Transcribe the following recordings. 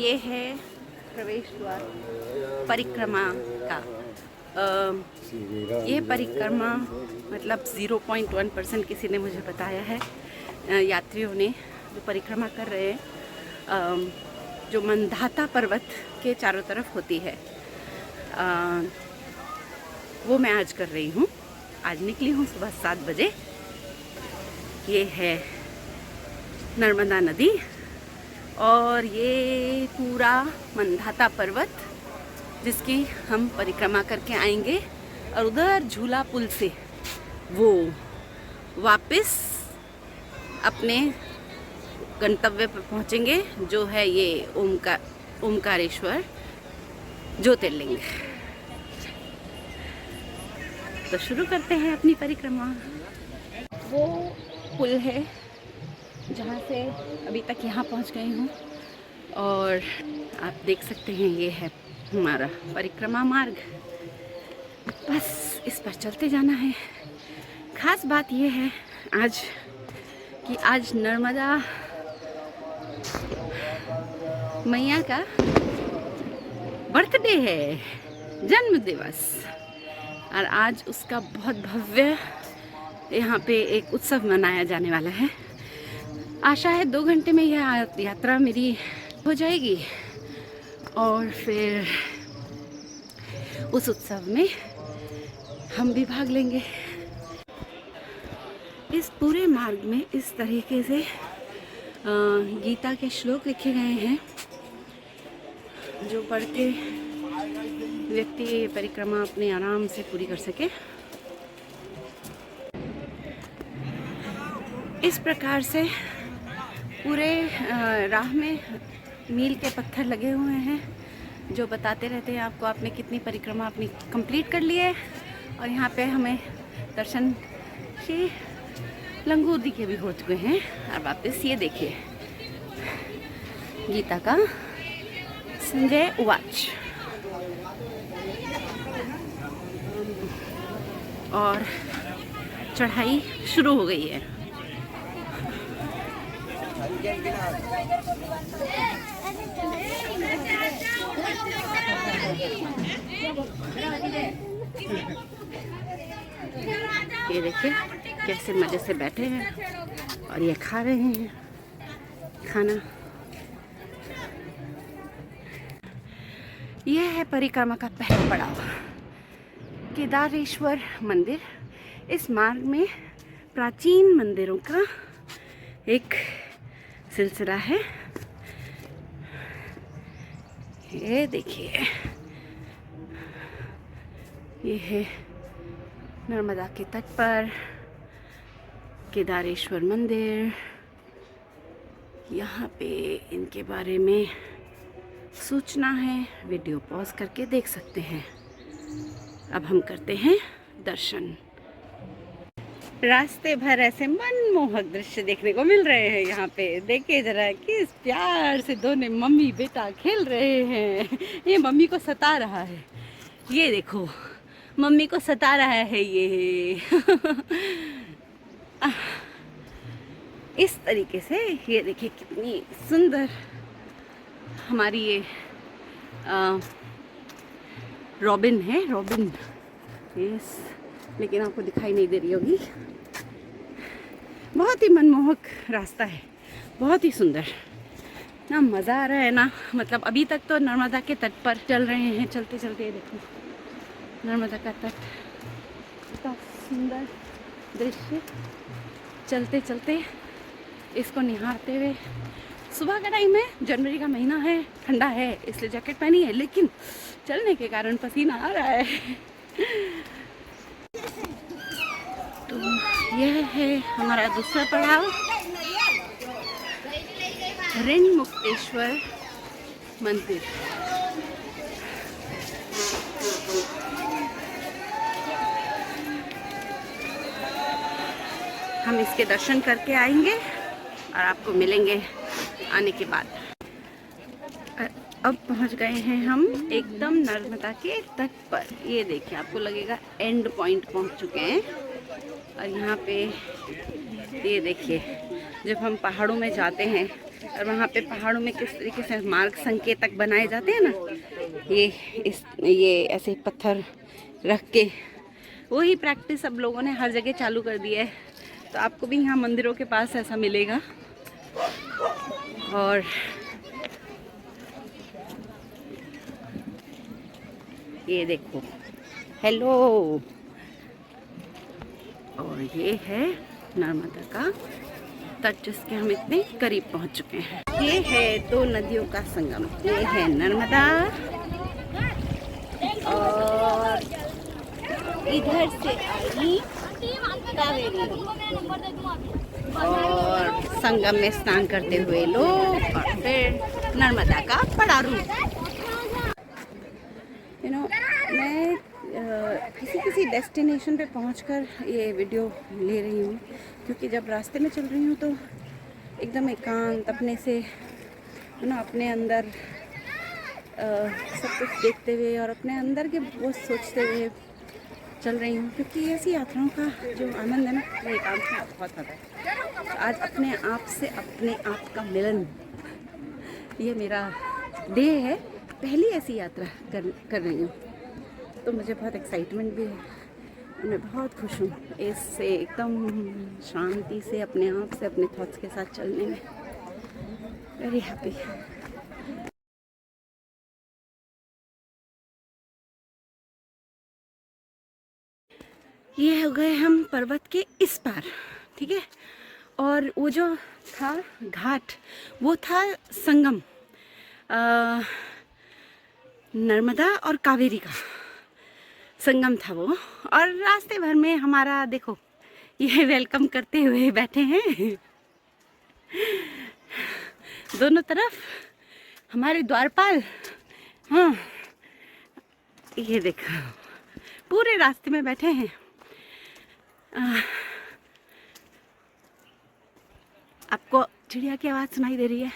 ये है प्रवेश द्वार परिक्रमा का। ये परिक्रमा मतलब 0.1% किसी ने मुझे बताया है, यात्रियों ने जो परिक्रमा कर रहे हैं, जो मंदाता पर्वत के चारों तरफ होती है, वो मैं आज कर रही हूँ। आज निकली हूँ सुबह 7 बजे। ये है नर्मदा नदी और ये पूरा मंदाता पर्वत जिसकी हम परिक्रमा करके आएंगे और उधर झूला पुल से वो वापस अपने गंतव्य पर पहुंचेंगे, जो है ये ओमकारेश्वर ज्योतिर्लिंग। तो शुरू करते हैं अपनी परिक्रमा। वो पुल है जहाँ से अभी तक यहाँ पहुँच गई हूँ और आप देख सकते हैं ये है हमारा परिक्रमा मार्ग। बस इस पर चलते जाना है। खास बात ये है आज कि आज नर्मदा मैया का बर्थडे है, जन्म दिवस, और आज उसका बहुत भव्य यहाँ पे एक उत्सव मनाया जाने वाला है। आशा है 2 घंटे में यह यात्रा मेरी हो जाएगी और फिर उस उत्सव में हम भी भाग लेंगे। इस पूरे मार्ग में इस तरीके से गीता के श्लोक लिखे गए हैं जो पढ़ के व्यक्ति परिक्रमा अपने आराम से पूरी कर सके। इस प्रकार से पूरे राह में मील के पत्थर लगे हुए हैं जो बताते रहते हैं आपको आपने कितनी परिक्रमा अपनी कंप्लीट कर ली है। और यहाँ पे हमें दर्शन श्री लंगूर जी के भी हो चुके हैं। और वापस ये देखिए गीता का संजय उवाच। और चढ़ाई शुरू हो गई है। ये देखिए कैसे मजे से बैठे हैं और ये खा रहे हैं खाना। यह है परिक्रमा का पहला पड़ाव, केदारेश्वर मंदिर। इस मार्ग में प्राचीन मंदिरों का एक सिलसिला है। ये देखिए ये है नर्मदा के तट पर केदारेश्वर मंदिर। यहाँ पे इनके बारे में सूचना है, वीडियो पॉज करके देख सकते हैं। अब हम करते हैं दर्शन। रास्ते भर ऐसे मनमोहक दृश्य देखने को मिल रहे हैं। यहाँ पे देखिए जरा किस प्यार से दोनों मम्मी बेटा खेल रहे हैं। ये मम्मी को सता रहा है, ये देखो मम्मी को सता रहा है ये। इस तरीके से ये देखिए कितनी सुंदर हमारी ये रॉबिन है, रॉबिन। यस, लेकिन आपको दिखाई नहीं दे रही होगी। बहुत ही मनमोहक रास्ता है, बहुत ही सुंदर ना, मज़ा आ रहा है ना। मतलब अभी तक तो नर्मदा के तट पर चल रहे हैं, चलते चलते देखो नर्मदा का तट, इतना सुंदर दृश्य। चलते चलते इसको निहारते हुए, सुबह का टाइम है, जनवरी का महीना है, ठंडा है इसलिए जैकेट पहनी है, लेकिन चलने के कारण पसीना आ रहा है। तो यह है हमारा दूसरा पड़ाव, ऋण मुक्तेश्वर मंदिर। हम इसके दर्शन करके आएंगे और आपको मिलेंगे आने के बाद। अब पहुंच गए हैं हम एकदम नर्मदा के तट पर। ये देखिए आपको लगेगा एंड पॉइंट पहुंच चुके हैं और यहाँ पे ये देखिए, जब हम पहाड़ों में जाते हैं और वहाँ पे पहाड़ों में किस तरीके से मार्ग संकेतक बनाए जाते हैं ना, ये ऐसे पत्थर रख के, वही प्रैक्टिस अब लोगों ने हर जगह चालू कर दी है। तो आपको भी यहाँ मंदिरों के पास ऐसा मिलेगा। और ये देखो, हेलो, और ये है नर्मदा का तट जिसके हम इतने करीब पहुंच चुके हैं। ये है दो नदियों का संगम, ये है नर्मदा और इधर से आई कावेरी, और संगम में स्नान करते हुए लोग, और फिर नर्मदा का बड़ा रूप। मैं किसी डेस्टिनेशन पे पहुंचकर ये वीडियो ले रही हूँ, क्योंकि जब रास्ते में चल रही हूँ तो एकदम एकांत अपने से अपने अंदर सब कुछ देखते हुए और अपने अंदर के वो सोचते हुए चल रही हूँ, क्योंकि ऐसी यात्राओं का जो आनंद है ना, वो एकांत में बहुत आता है। तो आज अपने आप से अपने आप का मिलन, ये मेरा ध्येय है। पहली ऐसी यात्रा कर रही हूँ, तो मुझे बहुत एक्साइटमेंट भी है। मैं बहुत खुश हूँ इससे, एकदम शांति से अपने आप से अपने थॉट्स के साथ चलने में। Very happy. ये हो गए हम पर्वत के इस पार, ठीक है। और वो जो था घाट, वो था संगम नर्मदा और कावेरी का संगम था वो। और रास्ते भर में हमारा देखो, ये वेलकम करते हुए बैठे हैं दोनों तरफ हमारे द्वारपाल। हाँ, ये देखो पूरे रास्ते में बैठे हैं। आपको चिड़िया की आवाज़ सुनाई दे रही है?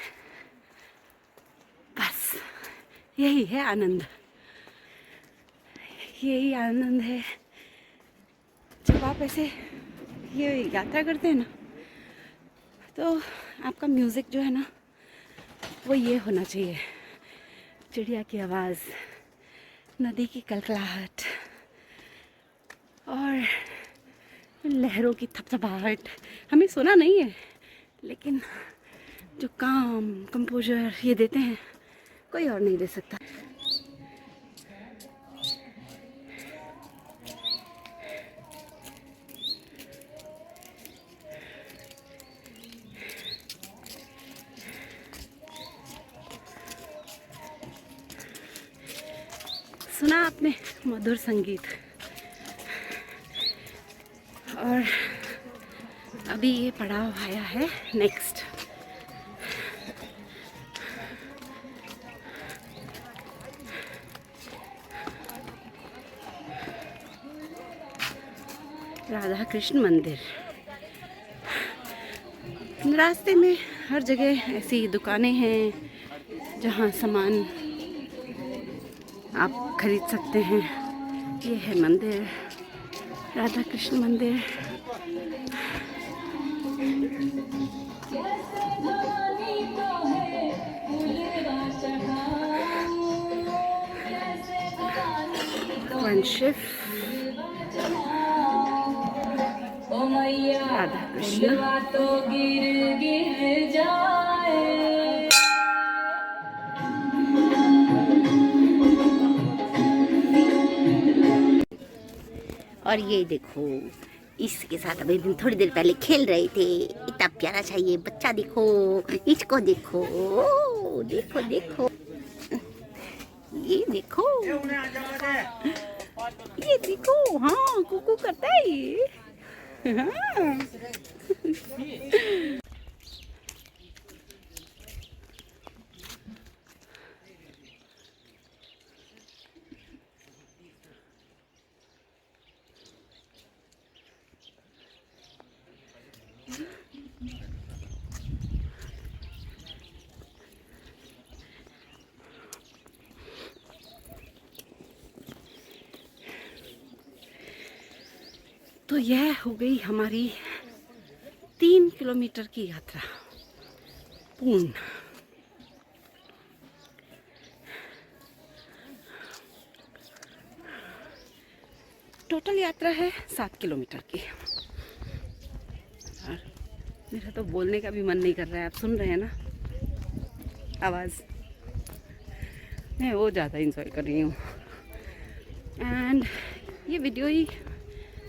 बस यही है आनंद, यही आनंद है जब आप ऐसे ये यात्रा करते हैं ना। तो आपका म्यूज़िक जो है ना, वो ये होना चाहिए, चिड़िया की आवाज़, नदी की कलकलाहट और लहरों की थपथपाहट। हमें सुना नहीं है, लेकिन जो काम कंपोजर ये देते हैं, कोई और नहीं दे सकता। सुना आपने मधुर संगीत। और अभी ये पड़ाव आया है नेक्स्ट। राधा कृष्ण मंदिर। रास्ते में हर जगह ऐसी दुकानें हैं जहाँ सामान आप खरीद सकते हैं। ये है मंदिर, राधा कृष्ण मंदिर। भगवान शिव, राधा कृष्ण। और ये देखो, इसके साथ अभी दिन थोड़ी देर पहले खेल रहे थे। इतना प्यारा सा ये बच्चा, देखो इसको, देखो देखो देखो, ये देखो, ये देखो, हाँ कुकू करता है ये। हाँ। तो तो यह हो गई हमारी 3 किलोमीटर की यात्रा पूर्ण। टोटल यात्रा है 7 किलोमीटर की। और मेरा तो बोलने का भी मन नहीं कर रहा है। आप सुन रहे हैं ना आवाज़, मैं वो ज़्यादा इंजॉय कर रही हूँ। एंड ये वीडियो ही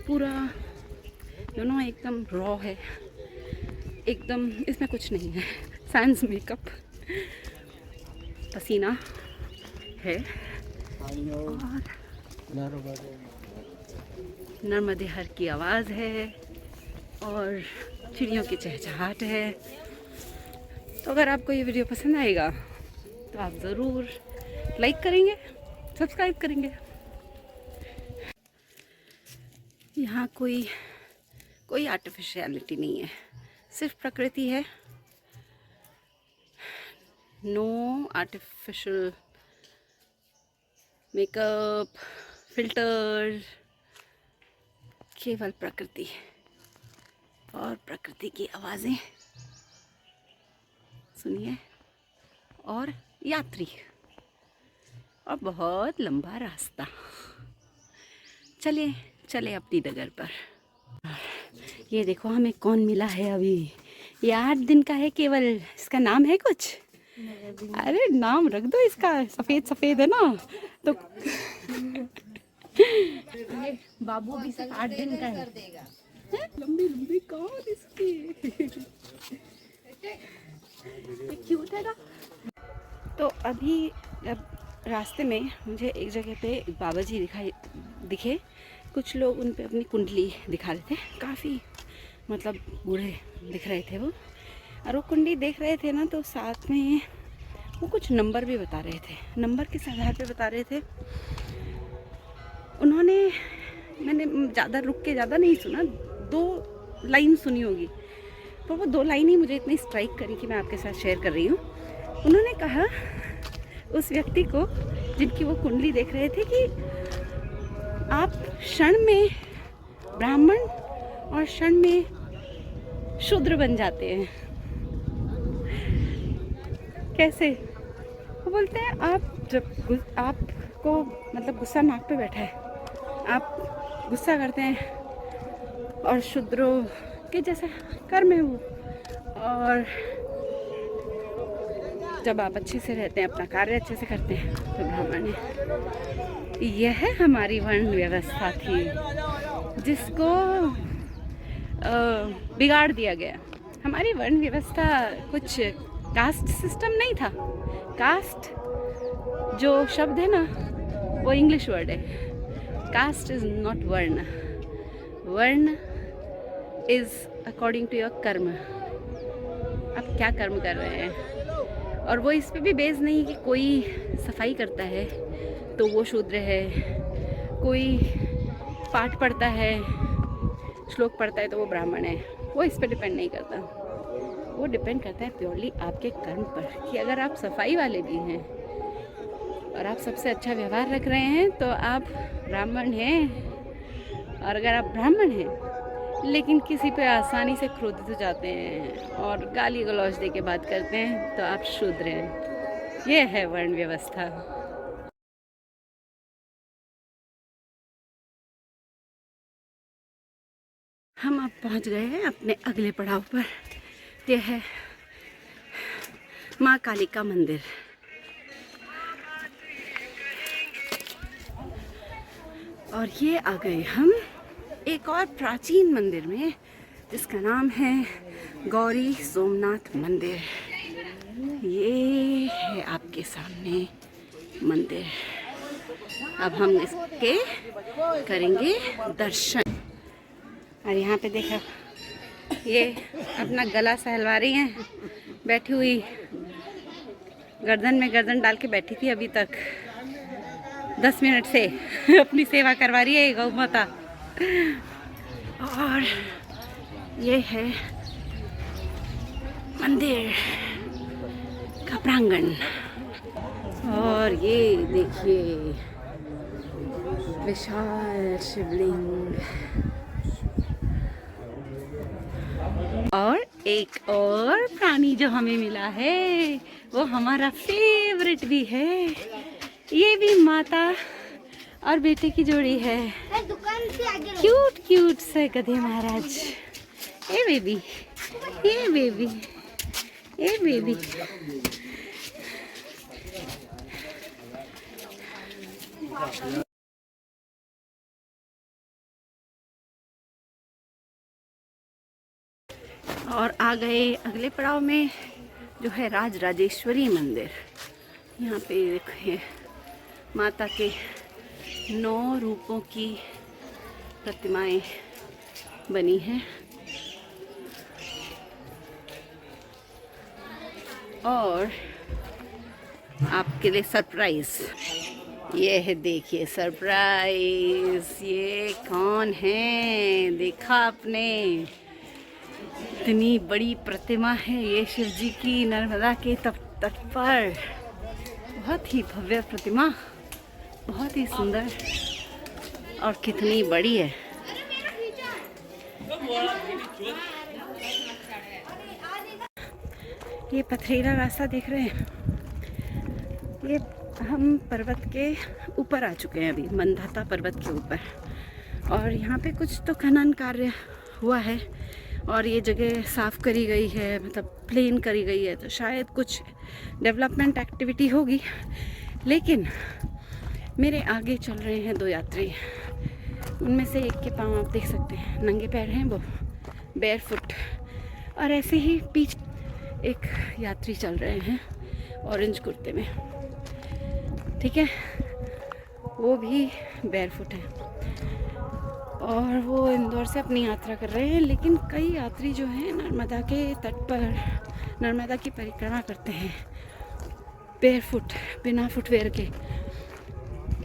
पूरा एकदम रॉ है, एकदम इसमें कुछ नहीं है। साइंस मेकअप, पसीना है और नर्मदे हर की आवाज़ है और चिड़ियों की चहचहाट है। तो अगर आपको ये वीडियो पसंद आएगा तो आप ज़रूर लाइक करेंगे, सब्सक्राइब करेंगे। यहाँ कोई आर्टिफिशियलिटी नहीं है, सिर्फ प्रकृति है। नो आर्टिफिशियल मेकअप, फिल्टर, केवल प्रकृति और प्रकृति की आवाज़ें सुनिए और यात्री और बहुत लंबा रास्ता। चलिए चले अपनी डगर पर। ये देखो हमें कौन मिला है अभी। ये 8 दिन का है केवल। इसका नाम है कुछ? अरे नाम रख दो इसका, सफेद सफेद है ना तो बाबू भी सिर्फ 8 दिन का है। लंबी लंबी कौन इसकी क्यूट है ना। तो अभी जब रास्ते में मुझे एक जगह पे एक बाबा जी दिखे। कुछ लोग उन पे अपनी कुंडली दिखा रहे थे, काफ़ी मतलब बूढ़े दिख रहे थे वो। और वो कुंडली देख रहे थे ना तो साथ में वो कुछ नंबर भी बता रहे थे। नंबर किस आधार पे बता रहे थे उन्होंने, मैंने ज़्यादा रुक के ज़्यादा नहीं सुना, 2 लाइन सुनी होगी, पर वो 2 लाइन ही मुझे इतनी स्ट्राइक करी कि मैं आपके साथ शेयर कर रही हूँ। उन्होंने कहा उस व्यक्ति को जिनकी वो कुंडली देख रहे थे कि आप क्षण में ब्राह्मण और क्षण में शूद्र बन जाते हैं। कैसे? वो बोलते हैं आप जब आपको मतलब गुस्सा नाक पे बैठा है, आप गुस्सा करते हैं और शूद्रों के जैसा कर्म है वो, और जब आप अच्छे से रहते हैं, अपना कार्य अच्छे से करते हैं तो ब्राह्मण है। यह हमारी वर्ण व्यवस्था थी जिसको बिगाड़ दिया गया। हमारी वर्ण व्यवस्था कुछ कास्ट सिस्टम नहीं था। कास्ट जो शब्द है ना वो इंग्लिश वर्ड है। कास्ट इज नॉट वर्ण। वर्ण इज अकॉर्डिंग टू योर कर्म। आप क्या कर्म कर रहे हैं, और वो इस पे भी बेस नहीं कि कोई सफाई करता है तो वो शूद्र है, कोई पाठ पढ़ता है, श्लोक पढ़ता है तो वो ब्राह्मण है। वो इस पे डिपेंड नहीं करता। वो डिपेंड करता है प्योरली आपके कर्म पर कि अगर आप सफाई वाले भी हैं और आप सबसे अच्छा व्यवहार रख रहे हैं तो आप ब्राह्मण हैं। और अगर आप ब्राह्मण हैं लेकिन किसी पे आसानी से क्रोधित हो जाते हैं और गाली गलौज दे के बात करते हैं तो आप शूद्र हैं। ये है वर्ण व्यवस्था। हम अब पहुंच गए हैं अपने अगले पड़ाव पर। यह है माँ काली का मंदिर। और ये आ गए हम एक और प्राचीन मंदिर में जिसका नाम है गौरी सोमनाथ मंदिर। ये है आपके सामने मंदिर। अब हम इसके करेंगे दर्शन। और यहाँ पे देखो ये अपना गला सहलवा रही हैं, बैठी हुई गर्दन में गर्दन डाल के बैठी थी अभी तक 10 मिनट से अपनी सेवा करवा रही है गौ माता। और ये है मंदिर का प्रांगण। और ये देखिए विशाल शिवलिंग। एक और प्राणी जो हमें मिला है वो हमारा फेवरेट भी है। ये भी माता और बेटे की जोड़ी है। क्यूट क्यूट से गधे महाराज। ए बेबी, ए बेबी, ए बेबी। और आ गए अगले पड़ाव में जो है राजराजेश्वरी मंदिर। यहाँ पे देखिए माता के 9 रूपों की प्रतिमाएं बनी हैं। और आपके लिए सरप्राइज, ये है देखिए सरप्राइज। ये कौन है देखा आपने? इतनी बड़ी प्रतिमा है ये शिव जी की नर्मदा के तट पर। बहुत ही भव्य प्रतिमा, बहुत ही सुंदर और कितनी बड़ी है। ये पथरीला रास्ता देख रहे हैं, ये हम पर्वत के ऊपर आ चुके हैं अभी, मंदाता पर्वत के ऊपर। और यहाँ पे कुछ तो खनन कार्य हुआ है और ये जगह साफ़ करी गई है, मतलब प्लेन करी गई है, तो शायद कुछ डेवलपमेंट एक्टिविटी होगी। लेकिन मेरे आगे चल रहे हैं 2 यात्री, उनमें से एक के पाँव आप देख सकते हैं, नंगे पैर हैं वो, बेयर फुट। और ऐसे ही पीछे एक यात्री चल रहे हैं ऑरेंज कुर्ते में, ठीक है, वो भी बेयर फुट है और वो इंदौर से अपनी यात्रा कर रहे हैं। लेकिन कई यात्री जो हैं नर्मदा के तट पर नर्मदा की परिक्रमा करते हैं बेयर फुट, बिना फुटवेयर के,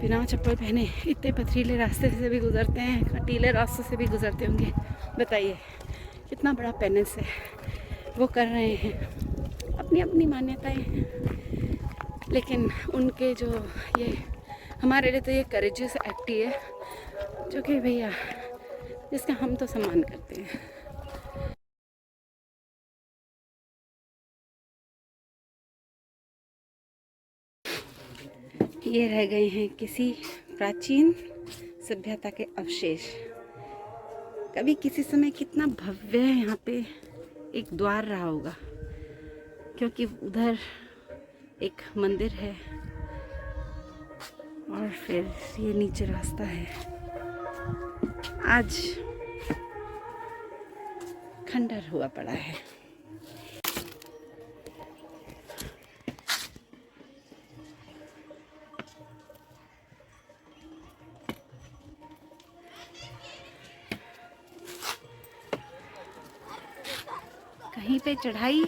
बिना चप्पल पहने। इतने पथरीले रास्ते से भी गुजरते हैं, कटीले रास्तों से भी गुजरते होंगे। बताइए कितना बड़ा पेनेंस है वो कर रहे हैं, अपनी अपनी मान्यताएं हैं। लेकिन उनके जो ये, हमारे लिए तो ये करेजियस एक्ट ही है, जो कि भैया जिसका हम तो सम्मान करते हैं। ये रह गए हैं किसी प्राचीन सभ्यता के अवशेष। कभी किसी समय कितना भव्य है यहाँ पे एक द्वार रहा होगा, क्योंकि उधर एक मंदिर है और फिर ये नीचे रास्ता है। आज खंडर हुआ पड़ा है। कहीं पे चढ़ाई,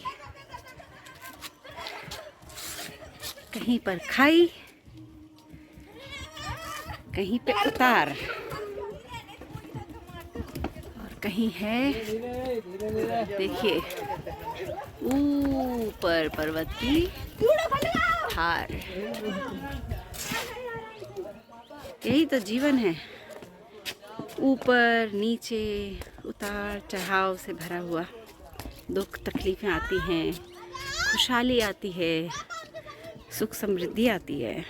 कहीं पर खाई, कहीं पे उतार, और कहीं है देखिए ऊपर पर्वत की धार। यही तो जीवन है, ऊपर नीचे उतार चढ़ाव से भरा हुआ। दुख तकलीफें आती हैं, खुशहाली आती है, सुख समृद्धि आती है।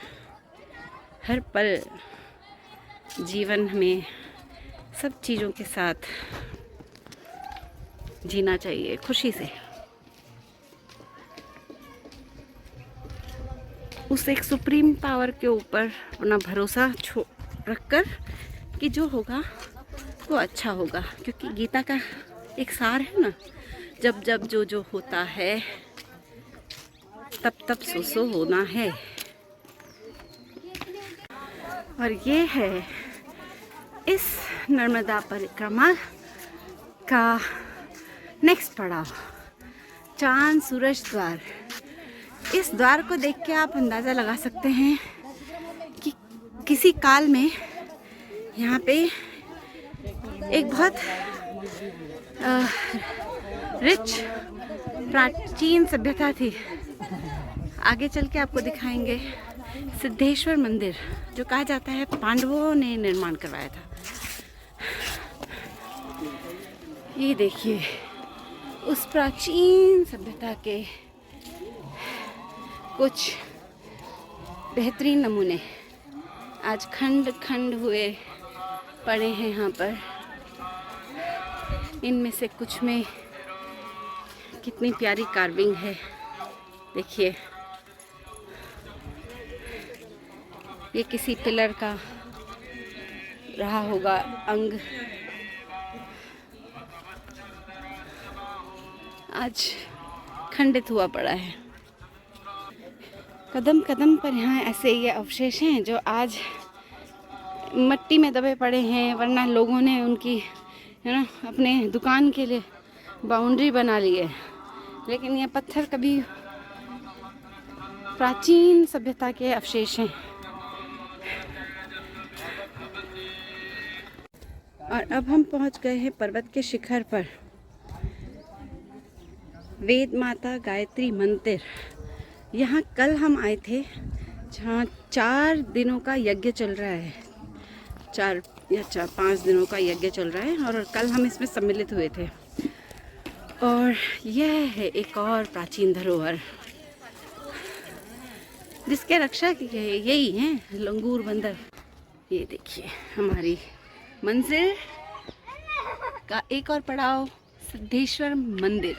हर पल जीवन में सब चीज़ों के साथ जीना चाहिए खुशी से। उस एक सुप्रीम पावर के ऊपर अपना भरोसा रखकर कि जो होगा वो अच्छा होगा। क्योंकि गीता का एक सार है ना, जब जब जो जो होता है तब तब सो सो होना है। और ये है इस नर्मदा परिक्रमा का नेक्स्ट पड़ाव, चांद सूरज द्वार। इस द्वार को देख के आप अंदाज़ा लगा सकते हैं कि किसी काल में यहाँ पे एक बहुत रिच प्राचीन सभ्यता थी। आगे चल के आपको दिखाएंगे सिद्धेश्वर मंदिर, जो कहा जाता है पांडवों ने निर्माण करवाया था। ये देखिए उस प्राचीन सभ्यता के कुछ बेहतरीन नमूने आज खंड खंड हुए पड़े हैं यहाँ पर। इनमें से कुछ में कितनी प्यारी कार्विंग है, देखिए। ये किसी पिलर का रहा होगा अंग, आज खंडित हुआ पड़ा है। कदम कदम पर यहाँ ऐसे ये अवशेष हैं जो आज मिट्टी में दबे पड़े हैं, वरना लोगों ने उनकी अपने दुकान के लिए बाउंड्री बना ली है। लेकिन ये पत्थर कभी प्राचीन सभ्यता के अवशेष हैं। और अब हम पहुंच गए हैं पर्वत के शिखर पर, वेद माता गायत्री मंदिर। यहाँ कल हम आए थे, जहाँ 4 दिनों का यज्ञ चल रहा है, 4 या 5 दिनों का यज्ञ चल रहा है, और कल हम इसमें सम्मिलित हुए थे। और यह है एक और प्राचीन धरोहर जिसके रक्षक यही हैं लंगूर बंदर। ये देखिए हमारी मंजिल का एक और पड़ाव, सिद्धेश्वर मंदिर।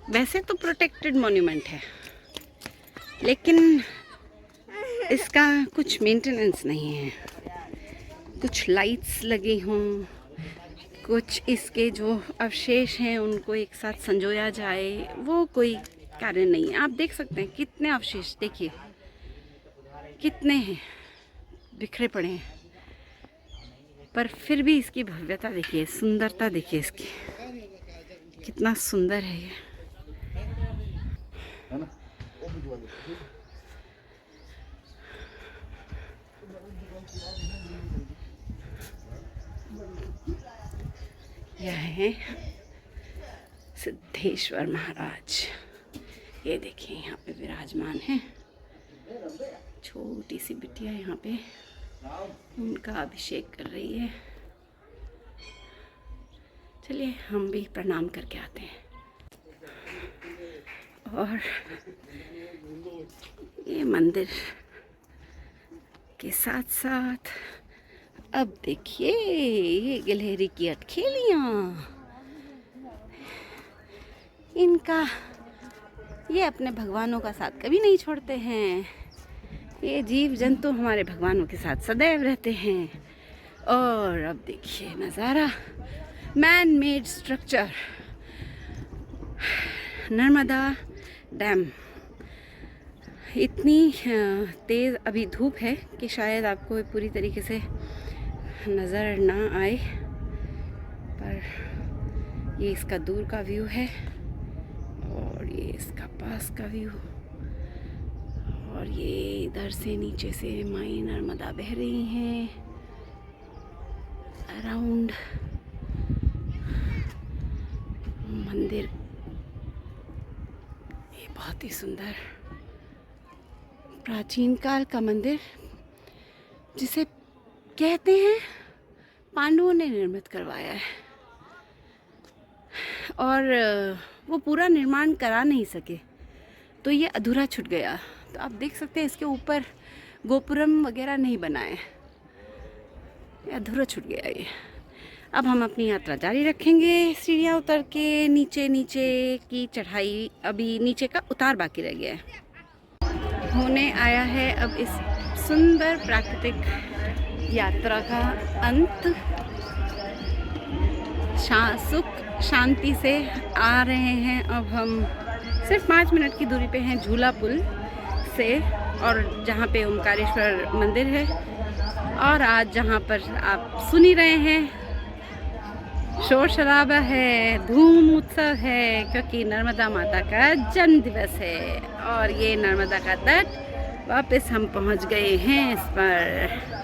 वैसे तो प्रोटेक्टेड मॉन्यूमेंट है, लेकिन इसका कुछ मेंटेनेंस नहीं है। कुछ लाइट्स लगी हों, कुछ इसके जो अवशेष हैं उनको एक साथ संजोया जाए, वो कोई कार्य नहीं है। आप देख सकते हैं कितने अवशेष, देखिए कितने हैं, बिखरे पड़े हैं, पर फिर भी इसकी भव्यता देखिए, सुंदरता देखिए इसकी, कितना सुंदर है ये। यह है सिद्धेश्वर महाराज, ये देखिए यहाँ पे विराजमान है। छोटी सी बिटिया यहाँ पे उनका अभिषेक कर रही है। चलिए हम भी प्रणाम करके आते हैं। और ये मंदिर के साथ साथ अब देखिए ये गिलहरी की अटखेलियाँ, इनका ये अपने भगवानों का साथ कभी नहीं छोड़ते हैं। ये जीव जंतु हमारे भगवानों के साथ सदैव रहते हैं। और अब देखिए नज़ारा, man made structure, Narmada dam. इतनी तेज़ अभी धूप है कि शायद आपको पूरी तरीके से नज़र ना आए, पर ये इसका दूर का व्यू है और ये इसका पास का व्यू। और ये इधर से नीचे से माई नर्मदा बह रही हैं अराउंड मंदिर। ये बहुत ही सुंदर प्राचीन काल का मंदिर, जिसे कहते हैं पांडवों ने निर्मित करवाया है, और वो पूरा निर्माण करा नहीं सके तो ये अधूरा छूट गया। तो आप देख सकते हैं इसके ऊपर गोपुरम वगैरह नहीं बनाए, ये अधूरा छूट गया ये। अब हम अपनी यात्रा जारी रखेंगे, सीढ़ियाँ उतर के नीचे की चढ़ाई, अभी नीचे का उतार बाकी रह गया है। होने आया है अब इस सुंदर प्राकृतिक यात्रा का अंत। सुख शांति से आ रहे हैं। अब हम सिर्फ 5 मिनट की दूरी पे हैं झूला पुल से, और जहाँ पे ओमकारेश्वर मंदिर है। और आज जहाँ पर आप सुन ही रहे हैं, शोर शराबा है, धूम उत्सव है, क्योंकि नर्मदा माता का जन्म दिवस है। और ये नर्मदा का तट वापस हम पहुँच गए हैं इस पर।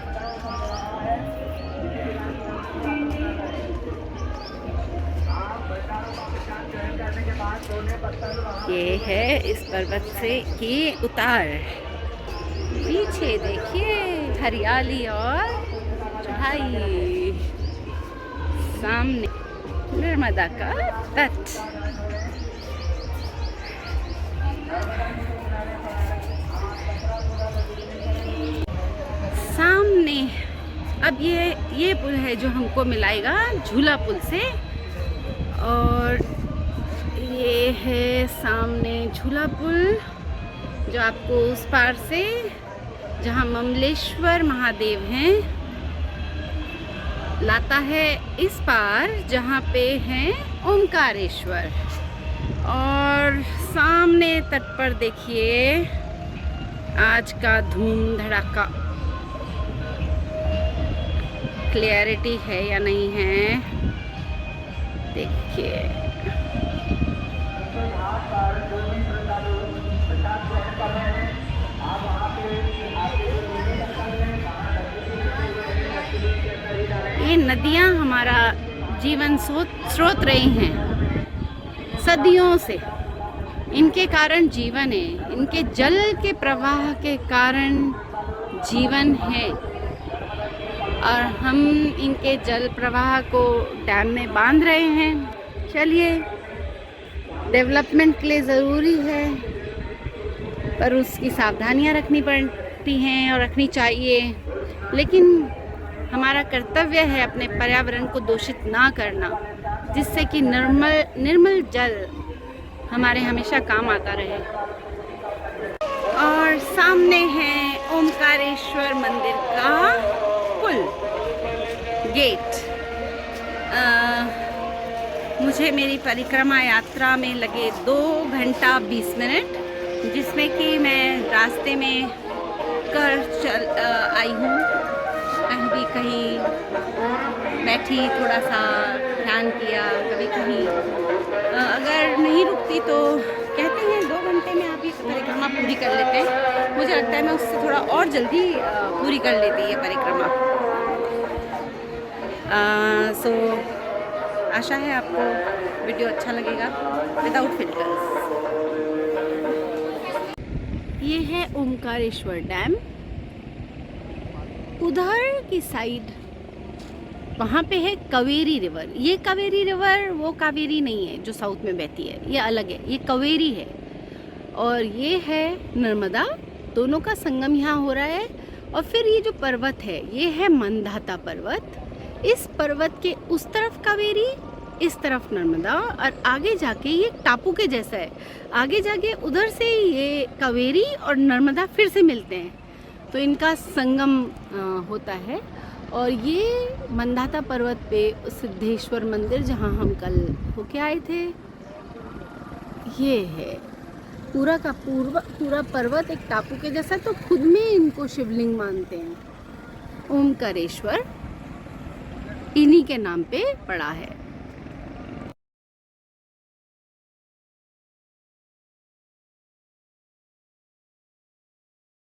ये है इस पर्वत से की उतार। पीछे देखिए हरियाली और चढ़ाई। सामने नर्मदा का तट। सामने अब ये पुल है जो हमको मिलाएगा झूला पुल से, और ये है सामने झूला पुल जो आपको उस पार से, जहाँ ममलेश्वर महादेव हैं, लाता है इस पार जहाँ पे हैं ओमकारेश्वर। और सामने तट पर देखिए आज का धूम धड़ाका, क्लियरिटी है या नहीं है देखिए। ये नदियाँ हमारा जीवन स्रोत रही हैं सदियों से, इनके कारण जीवन है, इनके जल के प्रवाह के कारण जीवन है, और हम इनके जल प्रवाह को डैम में बांध रहे हैं। चलिए, डेवलपमेंट के लिए ज़रूरी है, पर उसकी सावधानियां रखनी पड़ती हैं और रखनी चाहिए, लेकिन हमारा कर्तव्य है अपने पर्यावरण को दूषित ना करना, जिससे कि निर्मल जल हमारे हमेशा काम आता रहे। और सामने है ओमकारेश्वर मंदिर का पुल गेट। मुझे मेरी परिक्रमा यात्रा में लगे 2 घंटा 20 मिनट, जिसमें कि मैं रास्ते में आई हूँ, कहीं बैठी, थोड़ा सा ध्यान किया, कभी कहीं अगर नहीं रुकती तो कहते हैं 2 घंटे में आप ये परिक्रमा पूरी कर लेते हैं। मुझे लगता है मैं उससे थोड़ा और जल्दी पूरी कर लेती है परिक्रमा। सो आशा है आपको वीडियो अच्छा लगेगा विदाउट फिल्टर्स। ये है ओमकारेश्वर डैम। उधर की साइड वहाँ पे है कावेरी रिवर। ये कावेरी रिवर वो कावेरी नहीं है जो साउथ में बहती है, ये अलग है, ये कावेरी है। और ये है नर्मदा, दोनों का संगम यहाँ हो रहा है। और फिर ये जो पर्वत है ये है मंदाता पर्वत। इस पर्वत के उस तरफ कावेरी, इस तरफ नर्मदा, और आगे जाके ये टापू के जैसा है, आगे जाके उधर से ये कावेरी और नर्मदा फिर से मिलते हैं, तो इनका संगम होता है। और ये मंदाता पर्वत पे सिद्धेश्वर मंदिर जहाँ हम कल होके आए थे, ये है पूरा का पूरा पर्वत एक टापू के जैसा, तो खुद में इनको शिवलिंग मानते हैं। ओमकारेश्वर इन्हीं के नाम पे पड़ा है।